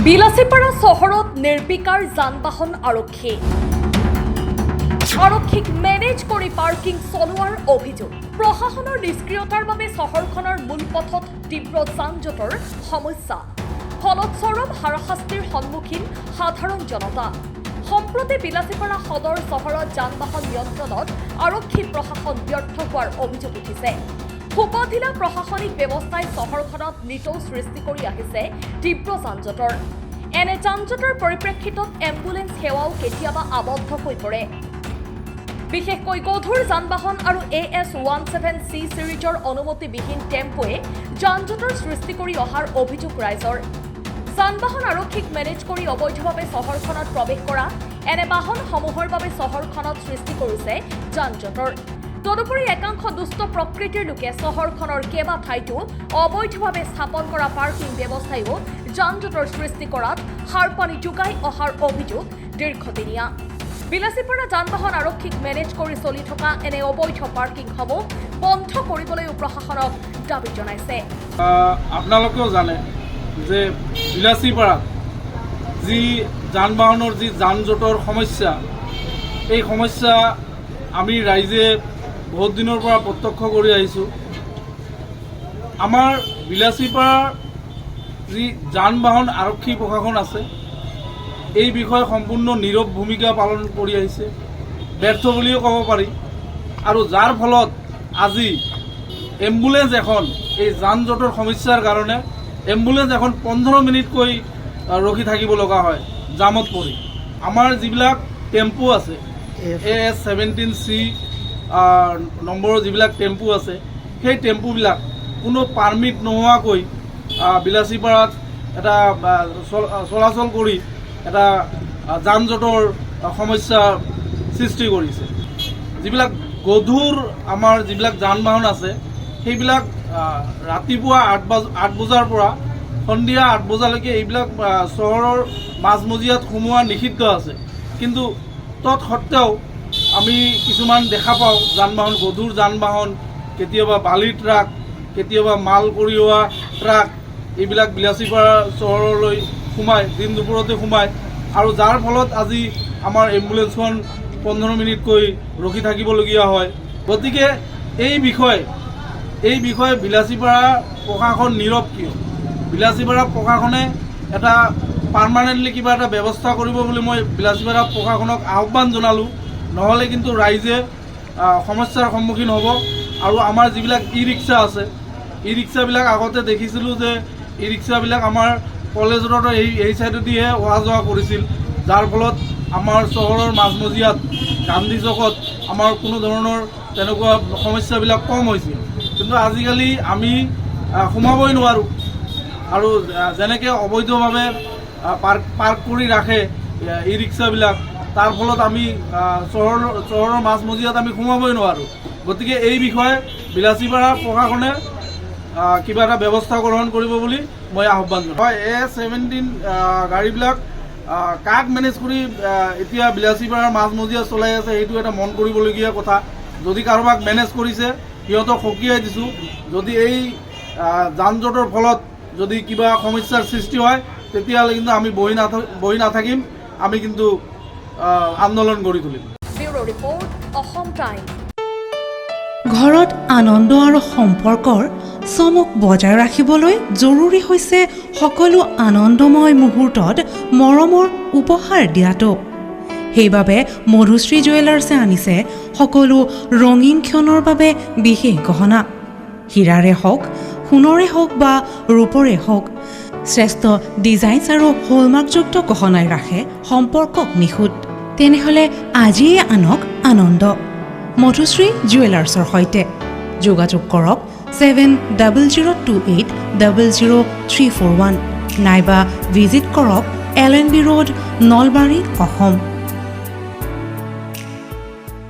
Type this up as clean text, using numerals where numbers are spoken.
বিলাসীপাৰা চহৰত নিৰ্বিকাৰ যান-বাহন আৰক্ষীক মেনেজ কৰি পাৰ্কিং চলোৱাৰ অভিযোগ। প্ৰশাসনৰ নিষ্ক্ৰিয়তাৰ বাবে চহৰখনৰ মূল পথত তীব্ৰ যান-জঁটৰ সমস্যা। ফলত চৰম হাৰাশাস্তিৰ সন্মুখীন সাধাৰণ জনতা। সম্প্ৰতি বিলাসীপাৰা সদৰ চহৰত যান-বাহন নিয়ন্ত্ৰণত আৰক্ষী প্ৰশাসন ব্যৰ্থ হোৱাৰ অভিযোগ উঠিছে। সুপথিলা প্ৰশাসনিক ব্যৱস্থাই চহৰখনত নিতৌ সৃষ্টি কৰি আহিছে তীব্ৰ যান-জঁটৰ। এনে যান-জঁটৰ পৰিপ্ৰেক্ষিতত এম্বুলেন্স সেৱাও কেতিয়াবা আবদ্ধ হৈ পৰে। বিশেষকৈ গধুৰ যান-বাহন আৰু AS17C চিৰিজৰ অনুমতিবিহীন টেম্পোৱে যান-জঁটৰ সৃষ্টি কৰি অহাৰ অভিযোগ ৰাইজৰ। যান-বাহন আৰক্ষীক মেনেজ কৰি অবৈধভাৱে চহৰখনত প্ৰৱেশ কৰা এনে বাহনসমূহৰ বাবে চহৰখনত সৃষ্টি কৰিছে যান-জঁটৰ। তদুপৰি একাংশ দুষ্ট প্ৰকৃতিৰ লোকে চহৰখনৰ কেইবা ঠাইতো অবৈধভাৱে স্থাপন কৰা পাৰ্কিং ব্যৱস্থাইও যান-জঁটৰ সৃষ্টি কৰাত সাৰপানী যোগাই অহাৰ অভিযোগ দীৰ্ঘদিনীয়া। বিলাসীপাৰা যান-বাহন আৰক্ষীক মেনেজ কৰি চলি থকা এনে অবৈধ পাৰ্কিংসমূহ বন্ধ কৰিবলৈও প্ৰশাসনক দাবী জনাইছে। আপোনালোকেও জানে যে বিলাসীপাৰাত যি যান-বাহনৰ যি যান-জঁটৰ সমস্যা, এই সমস্যা আমি ৰাইজে বহুত দিনৰ পৰা প্ৰত্যক্ষ কৰি আহিছোঁ। আমাৰ বিলাসীপাৰাৰ যি যান-বাহন আৰক্ষী প্ৰশাসন আছে, এই বিষয়ে সম্পূৰ্ণ নীৰৱ ভূমিকা পালন কৰি আহিছে, ব্যৰ্থ বুলিও ক'ব পাৰি। আৰু যাৰ ফলত আজি এম্বুলেন্স এখন এই যান-জঁটৰ সমস্যাৰ কাৰণে এম্বুলেন্স এখন 15 মিনিটকৈ ৰখি থাকিব লগা হয় জামত পৰি। আমাৰ যিবিলাক টেম্পু আছে, AS17C নম্বৰৰ যিবিলাক টেম্পু আছে, সেই টেম্পুবিলাক কোনো পাৰ্মিট নোহোৱাকৈ বিলাসীপাৰাত এটা চলাচল কৰি এটা যান-জঁটৰ সমস্যা সৃষ্টি কৰিছে। যিবিলাক গধুৰ আমাৰ যিবিলাক যান-বাহন আছে, সেইবিলাক ৰাতিপুৱা 8 বজাৰ পৰা সন্ধিয়া 8 বজালৈকে এইবিলাক চহৰৰ মাজমজিয়াত সোমোৱা নিষিদ্ধ আছে। কিন্তু তৎসত্ত্বেও আমি কিছুমান দেখা পাওঁ যান-বাহন, গধুৰ যান-বাহন, কেতিয়াবা বালি ট্ৰাক, কেতিয়াবা মাল কঢ়িওৱা ট্ৰাক, এইবিলাক বিলাসীপাৰা চহৰলৈ সোমায়, দিন দুপৰতে সোমায়। আৰু যাৰ ফলত আজি আমাৰ এম্বুলেন্সখন 15 মিনিটকৈ ৰখি থাকিবলগীয়া হয়। গতিকে এই বিষয়ে বিলাসীপাৰা প্ৰশাসন নীৰৱ কিয়? বিলাসীপাৰা প্ৰশাসনে এটা পাৰ্মানেণ্টলি কিবা এটা ব্যৱস্থা কৰিব বুলি মই বিলাসীপাৰা প্ৰশাসনক আহ্বান জনালোঁ। নহ'লে কিন্তু ৰাইজে সমস্যাৰ সন্মুখীন হ'ব। আৰু আমাৰ যিবিলাক ই-ৰিক্সা আছে, ই-ৰিক্সাবিলাক আগতে দেখিছিলোঁ যে ই-ৰিক্সাবিলাক আমাৰ কলেজ ৰোডৰ এই চাইডেদিহে অহা যোৱা কৰিছিল, যাৰ ফলত আমাৰ চহৰৰ মাজমজিয়াত গান্ধী চকত আমাৰ কোনো ধৰণৰ তেনেকুৱা সমস্যাবিলাক কম হৈছিল। কিন্তু আজিকালি আমি সোমাবই নোৱাৰোঁ। আৰু যেনেকৈ অবৈধভাৱে পাৰ্ক কৰি ৰাখে ই-ৰিক্সাবিলাক, তাৰ ফলত আমি চহৰৰ মাজমজিয়াত আমি সোমাবই নোৱাৰোঁ। গতিকে এই বিষয়ে বিলাসীপাৰা প্ৰশাসনে কিবা এটা ব্যৱস্থা গ্ৰহণ কৰিব বুলি মই আহ্বান জনাওঁ। হয়, AS17 গাড়ীবিলাক কাক মেনেজ কৰি এতিয়া বিলাসীপাৰাৰ মাজমজিয়াত চলাই আছে, সেইটো এটা মন কৰিবলগীয়া কথা। যদি কাৰোবাক মেনেজ কৰিছে, সিহঁতক সকীয়াই দিছোঁ। যদি এই যান-জঁটৰ ফলত যদি কিবা সমস্যাৰ সৃষ্টি হয়, তেতিয়াহ'লে কিন্তু আমি বহি নাথাকিম, আমি কিন্তু আন্দোলন গঢ়ি তুলিম। Bureau report, Assam time. ঘৰত আনন্দ আৰু সম্পৰ্কৰ চমক বজাই ৰাখিবলৈ জৰুৰী হৈছে সকলো আনন্দময় মুহূৰ্তত মৰমৰ উপহাৰ দিয়াটো। সেইবাবে মধুশ্ৰী জুৱেলাৰ্ছে আনিছে সকলো ৰঙীন ক্ষণৰ বাবে বিশেষ গহনা। হীৰাৰে হওক, সোণৰে হওক বা ৰূপৰে হওক, শ্ৰেষ্ঠ ডিজাইনছ আৰু হলমাৰ্কযুক্ত গহনাই ৰাখে সম্পৰ্কক নিখুঁত। তেনেহ'লে আজিয়ে আনক আনন্দ মধুশ্ৰী জুৱেলাৰ্ছৰ সৈতে। যোগাযোগ কৰক 7002800341 নাইবা ভিজিট কৰক LNB ৰোড, নলবাৰী, অসম।